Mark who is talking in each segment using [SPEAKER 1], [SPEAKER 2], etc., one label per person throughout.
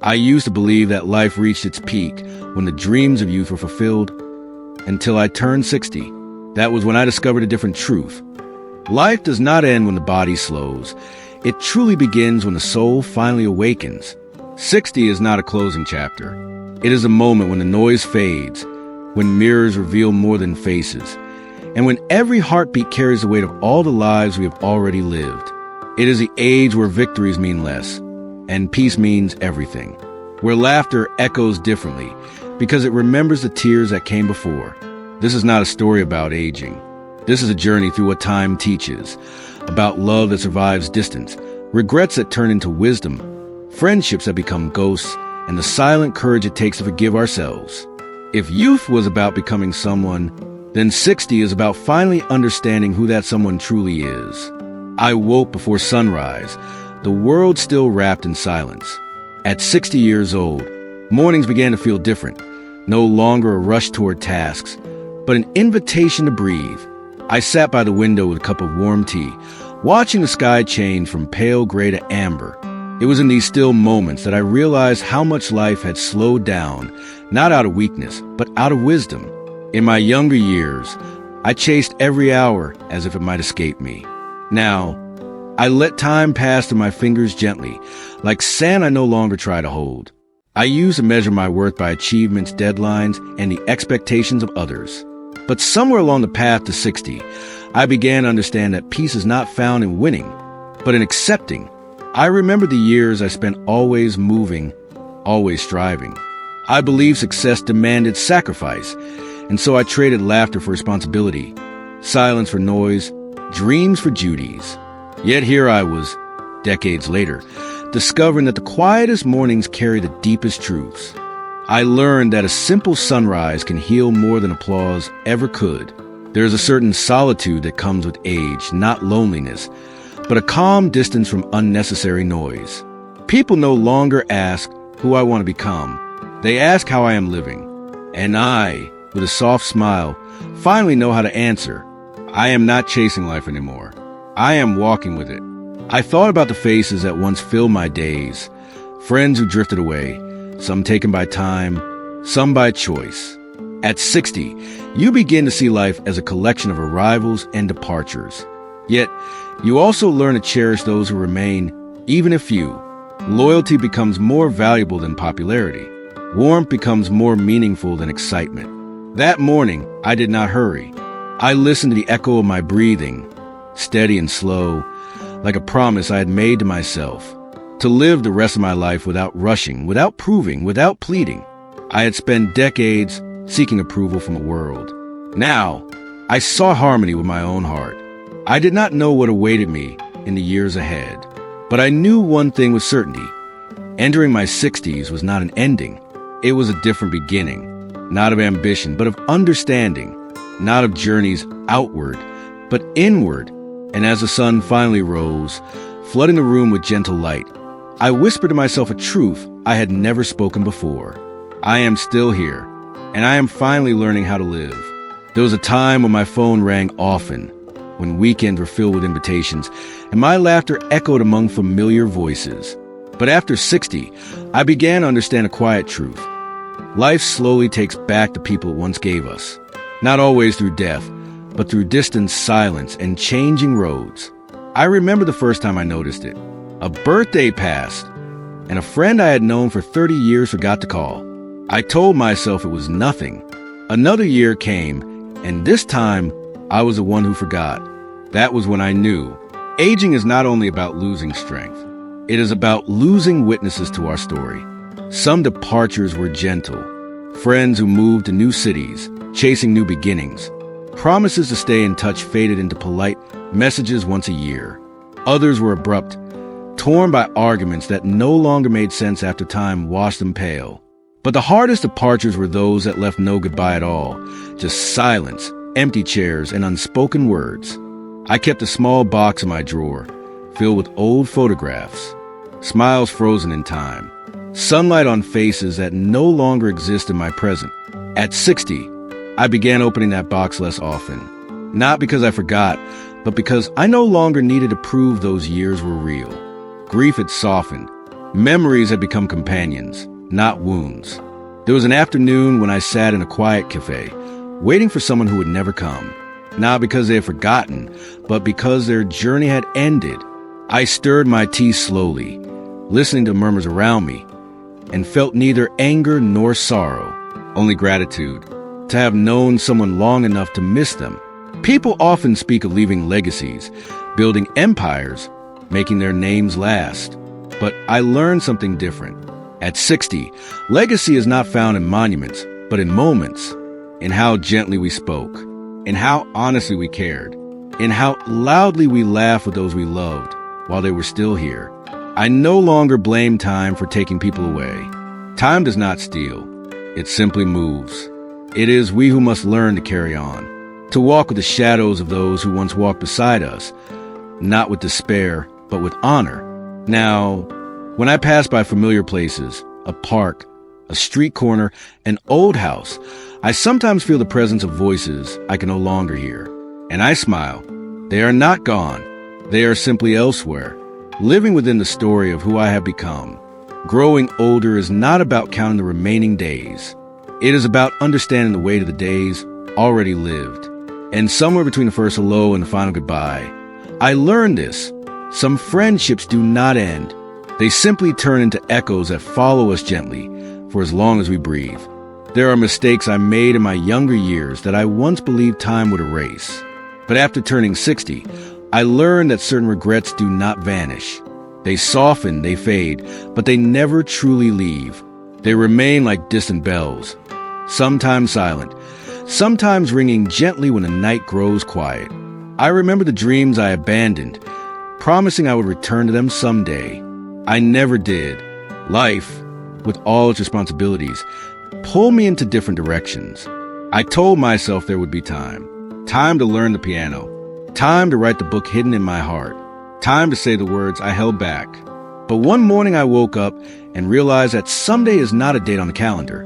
[SPEAKER 1] I used to believe that life reached its peak when the dreams of youth were fulfilled until I turned 60. That was when I discovered a different truth. Life does not end when the body slows. It truly begins when the soul finally awakens. 60 is not a closing chapter. It is a moment when the noise fades, when mirrors reveal more than faces, and when every heartbeat carries the weight of all the lives we have already lived. It is the age where victories mean less, and peace means everything, where laughter echoes differently because it remembers the tears that came before. This is not a story about aging. This is a journey through what time teaches, about love that survives distance, regrets that turn into wisdom, friendships that become ghosts, and the silent courage it takes to forgive ourselves. If youth was about becoming someone, then 60 is about finally understanding who that someone truly is. I woke before sunrise, the world still wrapped in silence. At 60 years old, mornings began to feel different, no longer a rush toward tasks, but an invitation to breathe. I sat by the window with a cup of warm tea, watching the sky change from pale gray to amber. It was in these still moments that I realized how much life had slowed down, not out of weakness, but out of wisdom. In my younger years, I chased every hour as if it might escape me. Now, I let time pass through my fingers gently, like sand I no longer try to hold. I used to measure my worth by achievements, deadlines, and the expectations of others. But somewhere along the path to 60, I began to understand that peace is not found in winning, but in accepting. I remember the years I spent always moving, always striving. I believed success demanded sacrifice, and so I traded laughter for responsibility, silence for noise, dreams for duties. Yet here I was, decades later, discovering that the quietest mornings carry the deepest truths. I learned that a simple sunrise can heal more than applause ever could. There is a certain solitude that comes with age, not loneliness, but a calm distance from unnecessary noise. People no longer ask who I want to become. They ask how I am living. And I, with a soft smile, finally know how to answer. I am not chasing life anymore. I am walking with it. I thought about the faces that once filled my days, friends who drifted away, some taken by time, some by choice. At 60, you begin to see life as a collection of arrivals and departures. Yet, you also learn to cherish those who remain, even if few. Loyalty becomes more valuable than popularity. Warmth becomes more meaningful than excitement. That morning, I did not hurry. I listened to the echo of my breathing, steady and slow, like a promise I had made to myself, to live the rest of my life without rushing, without proving, without pleading. I had spent decades seeking approval from the world. Now, I sought harmony with my own heart. I did not know what awaited me in the years ahead, but I knew one thing with certainty. Entering my 60s was not an ending. It was a different beginning, not of ambition, but of understanding, not of journeys outward, but inward. And as the sun finally rose, flooding the room with gentle light, I whispered to myself a truth I had never spoken before. I am still here, and I am finally learning how to live. There was a time when my phone rang often, when weekends were filled with invitations, and my laughter echoed among familiar voices. But after 60, I began to understand a quiet truth. Life slowly takes back the people it once gave us, not always through death, but through distance, silence, and changing roads. I remember the first time I noticed it. A birthday passed, and a friend I had known for 30 years forgot to call. I told myself it was nothing. Another year came, and this time, I was the one who forgot. That was when I knew. Aging is not only about losing strength. It is about losing witnesses to our story. Some departures were gentle. Friends who moved to new cities, chasing new beginnings. Promises to stay in touch faded into polite messages once a year. Others were abrupt, torn by arguments that no longer made sense after time washed them pale. But the hardest departures were those that left no goodbye at all, just silence, empty chairs, and unspoken words. I kept a small box in my drawer, filled with old photographs, smiles frozen in time, sunlight on faces that no longer exist in my present. At 60, I began opening that box less often, not because I forgot, but because I no longer needed to prove those years were real. Grief had softened. Memories had become companions, not wounds. There was an afternoon when I sat in a quiet cafe, waiting for someone who would never come. Not because they had forgotten, but because their journey had ended. I stirred my tea slowly, listening to murmurs around me, and felt neither anger nor sorrow, only gratitude, to have known someone long enough to miss them. People often speak of leaving legacies, building empires, making their names last. But I learned something different. At 60, legacy is not found in monuments, but in moments, in how gently we spoke, in how honestly we cared, in how loudly we laughed with those we loved while they were still here. I no longer blame time for taking people away. Time does not steal. It simply moves. It is we who must learn to carry on, to walk with the shadows of those who once walked beside us, not with despair, but with honor. Now, when I pass by familiar places, a park, a street corner, an old house, I sometimes feel the presence of voices I can no longer hear. And I smile. They are not gone. They are simply elsewhere, living within the story of who I have become. Growing older is not about counting the remaining days. It is about understanding the weight of the days already lived. And somewhere between the first hello and the final goodbye, I learned this. Some friendships do not end. They simply turn into echoes that follow us gently for as long as we breathe. There are mistakes I made in my younger years that I once believed time would erase. But after turning 60, I learned that certain regrets do not vanish. They soften, they fade, but they never truly leave. They remain like distant bells, sometimes silent, sometimes ringing gently when the night grows quiet. I remember the dreams I abandoned, promising I would return to them someday. I never did. Life, with all its responsibilities, pulled me into different directions. I told myself there would be time. Time to learn the piano. Time to write the book hidden in my heart. Time to say the words I held back. But one morning I woke up and realized that someday is not a date on the calendar.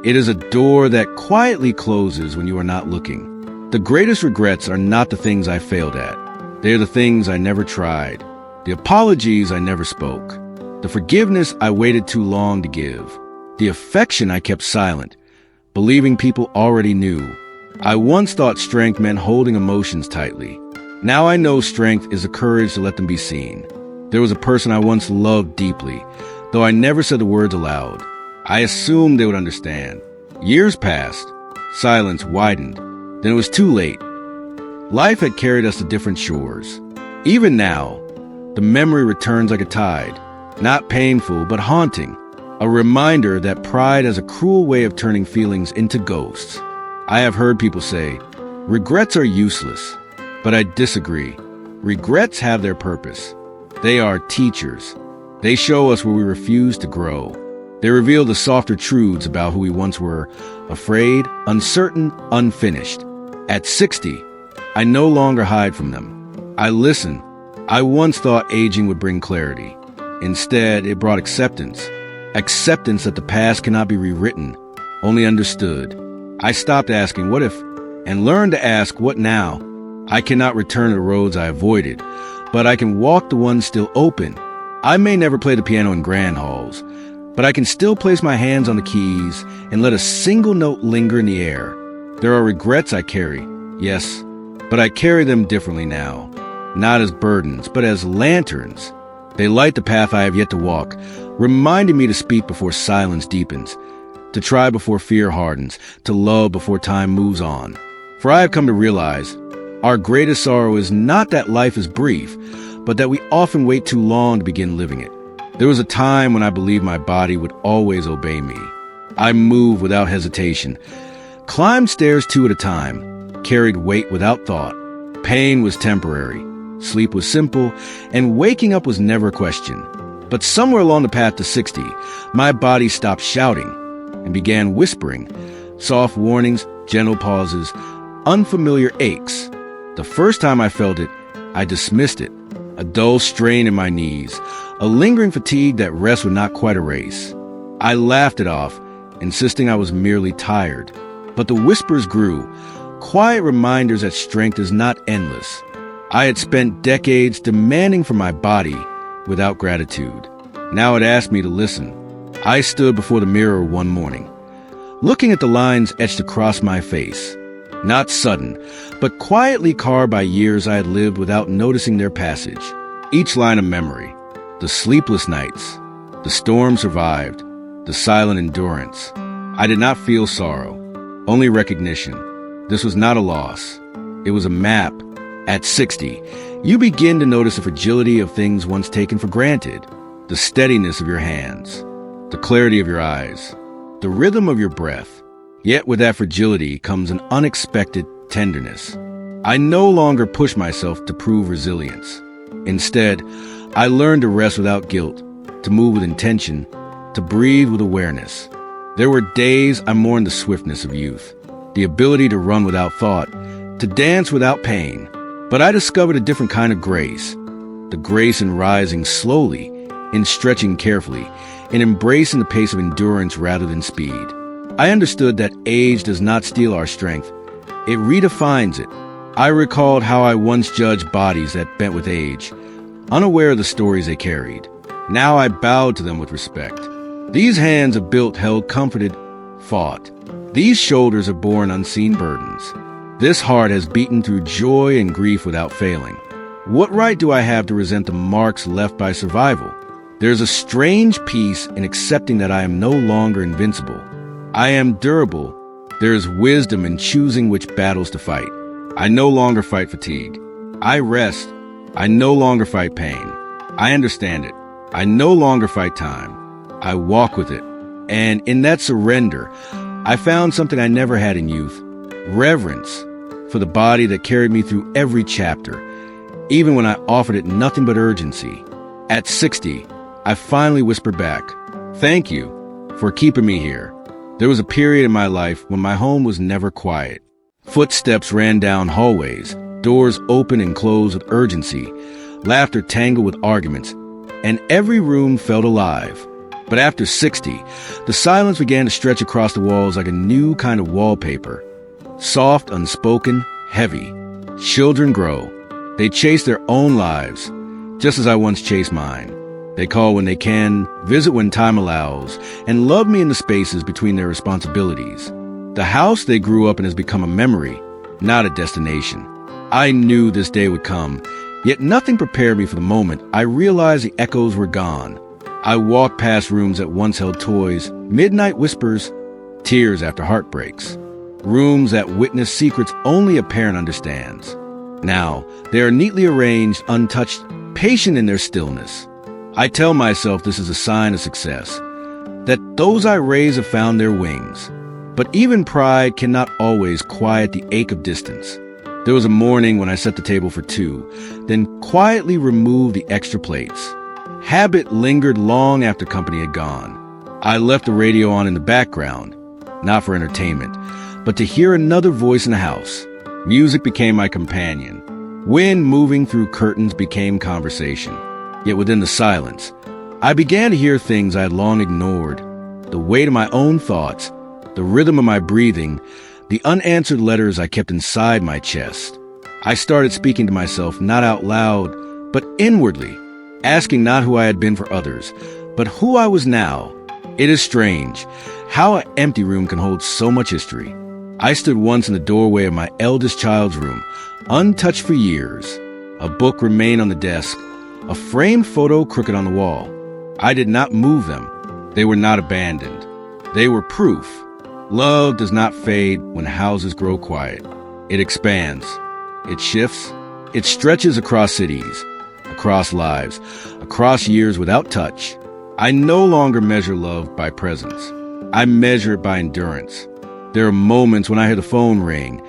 [SPEAKER 1] It is a door that quietly closes when you are not looking. The greatest regrets are not the things I failed at. They are the things I never tried. The apologies I never spoke. The forgiveness I waited too long to give. The affection I kept silent, believing people already knew. I once thought strength meant holding emotions tightly. Now I know strength is the courage to let them be seen. There was a person I once loved deeply, though I never said the words aloud. I assumed they would understand. Years passed. Silence widened. Then it was too late. Life had carried us to different shores. Even now, the memory returns like a tide. Not painful, but haunting. A reminder that pride has a cruel way of turning feelings into ghosts. I have heard people say, regrets are useless. But I disagree. Regrets have their purpose. They are teachers. They show us where we refuse to grow. They reveal the softer truths about who we once were, afraid, uncertain, unfinished. At 60, I no longer hide from them. I listen. I once thought aging would bring clarity. Instead, it brought acceptance. Acceptance that the past cannot be rewritten, only understood. I stopped asking, what if, and learned to ask, what now? I cannot return to the roads I avoided, but I can walk the ones still open. I may never play the piano in grand halls, but I can still place my hands on the keys and let a single note linger in the air. There are regrets I carry, yes, but I carry them differently now. Not as burdens, but as lanterns. They light the path I have yet to walk, reminding me to speak before silence deepens, to try before fear hardens, to love before time moves on. For I have come to realize our greatest sorrow is not that life is brief, but that we often wait too long to begin living it. There was a time when I believed my body would always obey me. I moved without hesitation, climbed stairs two at a time, carried weight without thought. Pain was temporary, sleep was simple, and waking up was never a question. But somewhere along the path to 60, my body stopped shouting and began whispering, soft warnings, gentle pauses, unfamiliar aches. The first time I felt it, I dismissed it. A dull strain in my knees, a lingering fatigue that rest would not quite erase. I laughed it off, insisting I was merely tired. But the whispers grew, quiet reminders that strength is not endless. I had spent decades demanding from my body without gratitude. Now it asked me to listen. I stood before the mirror one morning, looking at the lines etched across my face. Not sudden, but quietly carved by years I had lived without noticing their passage. Each line a memory. The sleepless nights, the storm survived, the silent endurance. I did not feel sorrow, only recognition. This was not a loss. It was a map. At 60, you begin to notice the fragility of things once taken for granted, the steadiness of your hands, the clarity of your eyes, the rhythm of your breath. Yet with that fragility comes an unexpected tenderness. I no longer push myself to prove resilience. Instead, I learned to rest without guilt, to move with intention, to breathe with awareness. There were days I mourned the swiftness of youth, the ability to run without thought, to dance without pain. But I discovered a different kind of grace, the grace in rising slowly, in stretching carefully, in embracing the pace of endurance rather than speed. I understood that age does not steal our strength. It redefines it. I recalled how I once judged bodies that bent with age, unaware of the stories they carried. Now I bowed to them with respect. These hands have built, held, comforted, fought. These shoulders have borne unseen burdens. This heart has beaten through joy and grief without failing. What right do I have to resent the marks left by survival? There's a strange peace in accepting that I am no longer invincible. I am durable. There is wisdom in choosing which battles to fight. I no longer fight fatigue. I rest. I no longer fight pain. I understand it. I no longer fight time. I walk with it. And in that surrender, I found something I never had in youth. Reverence for the body that carried me through every chapter, even when I offered it nothing but urgency. At 60, I finally whispered back, "Thank you for keeping me here." There was a period in my life when my home was never quiet. Footsteps ran down hallways, doors opened and closed with urgency, laughter tangled with arguments, and every room felt alive. But after 60, the silence began to stretch across the walls like a new kind of wallpaper. Soft, unspoken, heavy. Children grow. They chase their own lives, just as I once chased mine. They call when they can, visit when time allows, and love me in the spaces between their responsibilities. The house they grew up in has become a memory, not a destination. I knew this day would come, yet nothing prepared me for the moment. I realized the echoes were gone. I walked past rooms that once held toys, midnight whispers, tears after heartbreaks. Rooms that witness secrets only a parent understands. Now, they are neatly arranged, untouched, patient in their stillness. I tell myself this is a sign of success, that those I raise have found their wings. But even pride cannot always quiet the ache of distance. There was a morning when I set the table for two, then quietly removed the extra plates. Habit lingered long after company had gone. I left the radio on in the background, not for entertainment, but to hear another voice in the house. Music became my companion. Wind moving through curtains became conversation. Yet within the silence, I began to hear things I had long ignored. The weight of my own thoughts, the rhythm of my breathing, the unanswered letters I kept inside my chest. I started speaking to myself not out loud, but inwardly, asking not who I had been for others, but who I was now. It is strange how an empty room can hold so much history. I stood once in the doorway of my eldest child's room, untouched for years. A book remained on the desk, a framed photo crooked on the wall. I did not move them. They were not abandoned. They were proof. Love does not fade when houses grow quiet. It expands. It shifts. It stretches across cities, across lives, across years without touch. I no longer measure love by presence. I measure it by endurance. There are moments when I hear the phone ring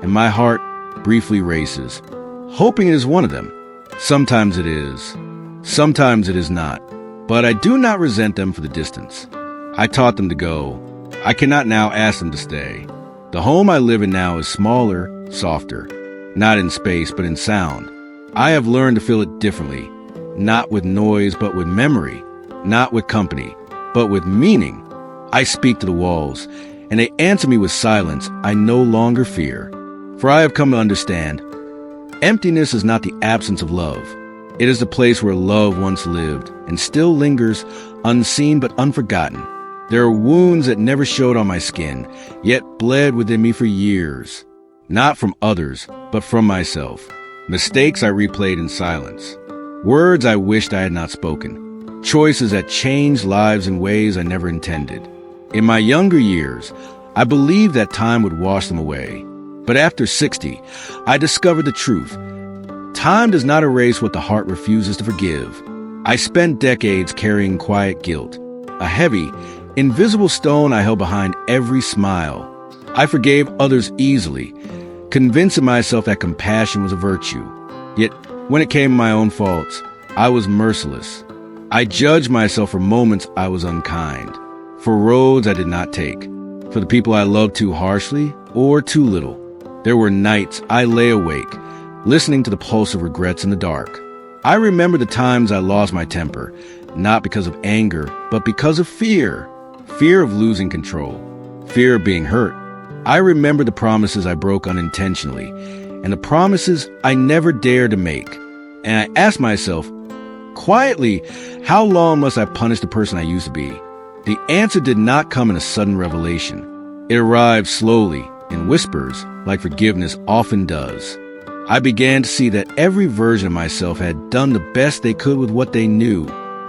[SPEAKER 1] and my heart briefly races, hoping it is one of them. Sometimes it is. Sometimes it is not. But I do not resent them for the distance. I taught them to go. I cannot now ask them to stay. The home I live in now is smaller, softer, not in space, but in sound. I have learned to feel it differently, not with noise, but with memory, not with company, but with meaning. I speak to the walls, and they answer me with silence I no longer fear. For I have come to understand, emptiness is not the absence of love. It is the place where love once lived. and still lingers, unseen but unforgotten. There are wounds that never showed on my skin, yet bled within me for years. Not from others, but from myself. Mistakes I replayed in silence. Words I wished I had not spoken. Choices that changed lives in ways I never intended. In my younger years, I believed that time would wash them away. But after 60, I discovered the truth. Time does not erase what the heart refuses to forgive. I spent decades carrying quiet guilt, a heavy, invisible stone I held behind every smile. I forgave others easily, convincing myself that compassion was a virtue. Yet, when it came to my own faults, I was merciless. I judged myself for moments I was unkind, for roads I did not take, for the people I loved too harshly or too little. There were nights I lay awake, listening to the pulse of regrets in the dark. I remember the times I lost my temper, not because of anger, but because of fear. Fear of losing control, fear of being hurt. I remember the promises I broke unintentionally, and the promises I never dared to make. And I asked myself, quietly, how long must I punish the person I used to be? The answer did not come in a sudden revelation. It arrived slowly, in whispers, like forgiveness often does. I began to see that every version of myself had done the best they could with what they knew.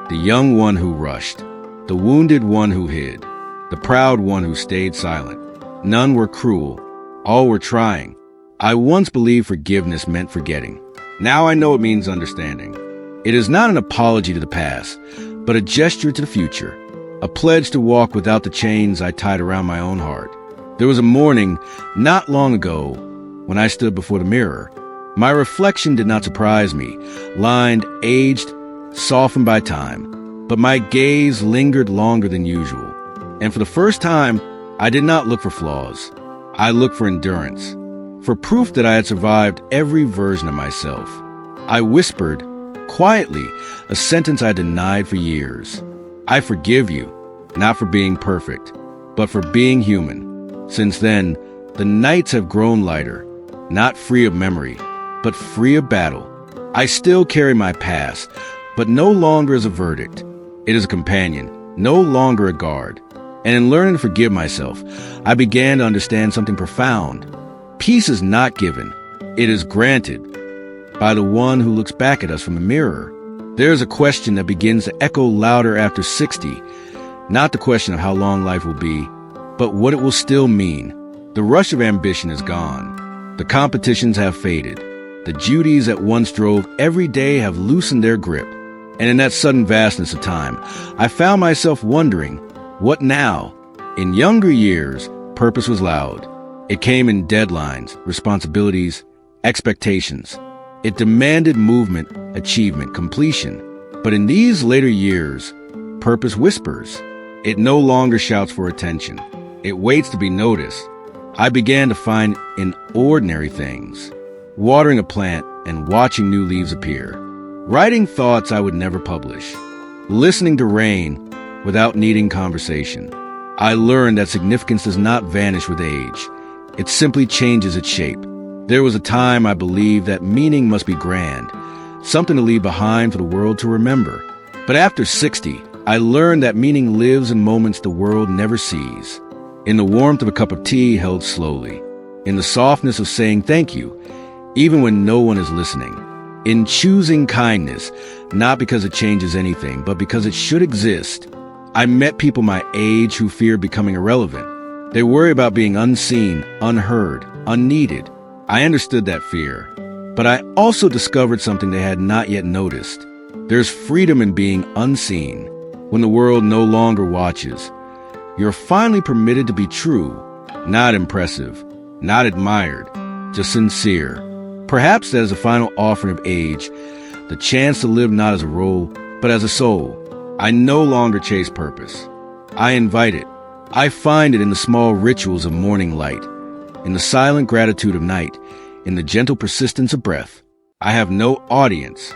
[SPEAKER 1] The young one who rushed, the wounded one who hid, the proud one who stayed silent. None were cruel. All were trying. I once believed forgiveness meant forgetting. Now I know it means understanding. It is not an apology to the past, but a gesture to the future, a pledge to walk without the chains I tied around my own heart. There was a morning not long ago when I stood before the mirror. My reflection did not surprise me, lined, aged, softened by time, but my gaze lingered longer than usual. And for the first time, I did not look for flaws. I looked for endurance, for proof that I had survived every version of myself. I whispered, quietly, a sentence I denied for years. I forgive you, not for being perfect, but for being human. Since then, the nights have grown lighter, not free of memory, but free of battle. I still carry my past, but no longer as a verdict. It is a companion, no longer a guard. And in learning to forgive myself, I began to understand something profound. Peace is not given. It is granted by the one who looks back at us from the mirror. There is a question that begins to echo louder after 60, not the question of how long life will be, but what it will still mean. The rush of ambition is gone. The competitions have faded. The duties that once drove every day have loosened their grip. And in that sudden vastness of time, I found myself wondering, what now? In younger years, purpose was loud. It came in deadlines, responsibilities, expectations. It demanded movement, achievement, completion. But in these later years, purpose whispers. It no longer shouts for attention. It waits to be noticed. I began to find in ordinary things, watering a plant and watching new leaves appear, writing thoughts I would never publish, listening to rain without needing conversation. I learned that significance does not vanish with age. It simply changes its shape. There was a time I believed that meaning must be grand, something to leave behind for the world to remember. But after 60, I learned that meaning lives in moments the world never sees. In the warmth of a cup of tea held slowly. In the softness of saying thank you, even when no one is listening. In choosing kindness, not because it changes anything, but because it should exist. I met people my age who fear becoming irrelevant. They worry about being unseen, unheard, unneeded. I understood that fear, but I also discovered something they had not yet noticed. There's freedom in being unseen. When the world no longer watches, you're finally permitted to be true, not impressive, not admired, just sincere. Perhaps that is a final offering of age, the chance to live not as a role, but as a soul. I no longer chase purpose. I invite it. I find it in the small rituals of morning light, in the silent gratitude of night, in the gentle persistence of breath. I have no audience.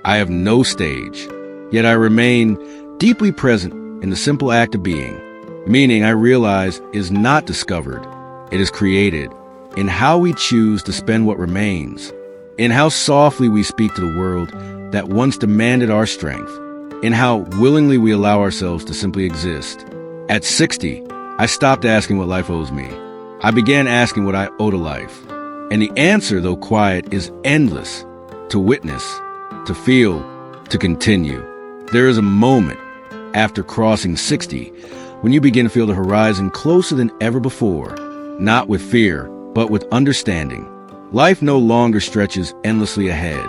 [SPEAKER 1] I have no stage. Yet I remain deeply present in the simple act of being. Meaning, I realize, is not discovered. It is created in how we choose to spend what remains, in how softly we speak to the world that once demanded our strength. in how willingly we allow ourselves to simply exist. At 60, I stopped asking what life owes me. I began asking what I owe to life. And the answer, though quiet, is endless. To witness, to feel, to continue. There is a moment after crossing 60 when you begin to feel the horizon closer than ever before, not with fear, but with understanding. Life no longer stretches endlessly ahead.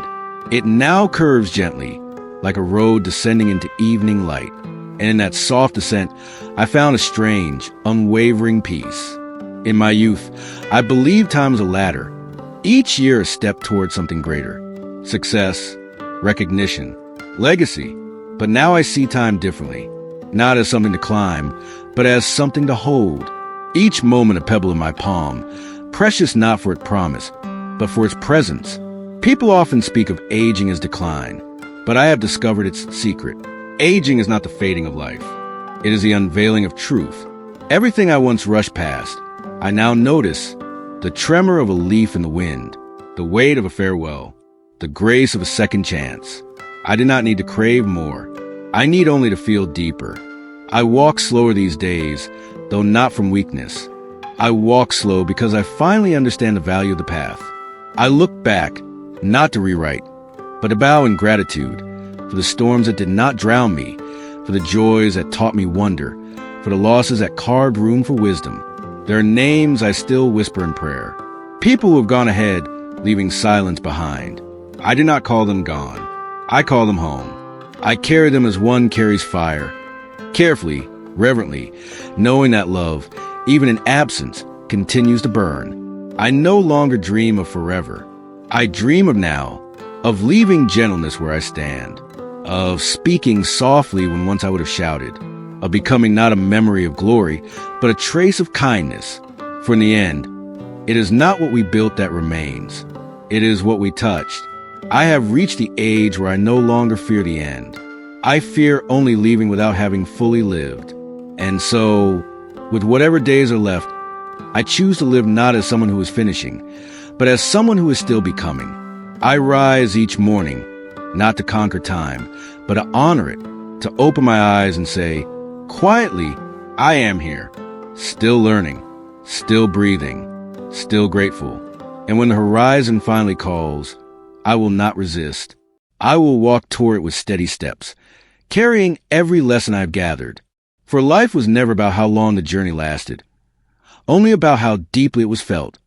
[SPEAKER 1] It now curves gently, like a road descending into evening light. And in that soft descent, I found a strange, unwavering peace. In my youth, I believed time was a ladder, each year a step toward something greater. Success, recognition, legacy. But now I see time differently, not as something to climb, but as something to hold. Each moment a pebble in my palm, precious not for its promise, but for its presence. People often speak of aging as decline, but I have discovered its secret. Aging is not the fading of life. It is the unveiling of truth. Everything I once rushed past, I now notice: the tremor of a leaf in the wind, the weight of a farewell, the grace of a second chance. I do not need to crave more. I need only to feel deeper. I walk slower these days, though not from weakness. I walk slow because I finally understand the value of the path. I look back, not to rewrite, but to bow in gratitude for the storms that did not drown me, for the joys that taught me wonder, for the losses that carved room for wisdom. There are names I still whisper in prayer. People who have gone ahead, leaving silence behind. I do not call them gone. I call them home. I carry them as one carries fire, carefully, reverently, knowing that love, even in absence, continues to burn. I no longer dream of forever. I dream of now, of leaving gentleness where I stand, of speaking softly when once I would have shouted, of becoming not a memory of glory, but a trace of kindness. For in the end, it is not what we built that remains. It is what we touched. I have reached the age where I no longer fear the end. I fear only leaving without having fully lived. And so, with whatever days are left, I choose to live not as someone who is finishing, but as someone who is still becoming. I rise each morning, not to conquer time, but to honor it, to open my eyes and say, quietly, I am here, still learning, still breathing, still grateful. And when the horizon finally calls, I will not resist. I will walk toward it with steady steps, carrying every lesson I've gathered. For life was never about how long the journey lasted, only about how deeply it was felt.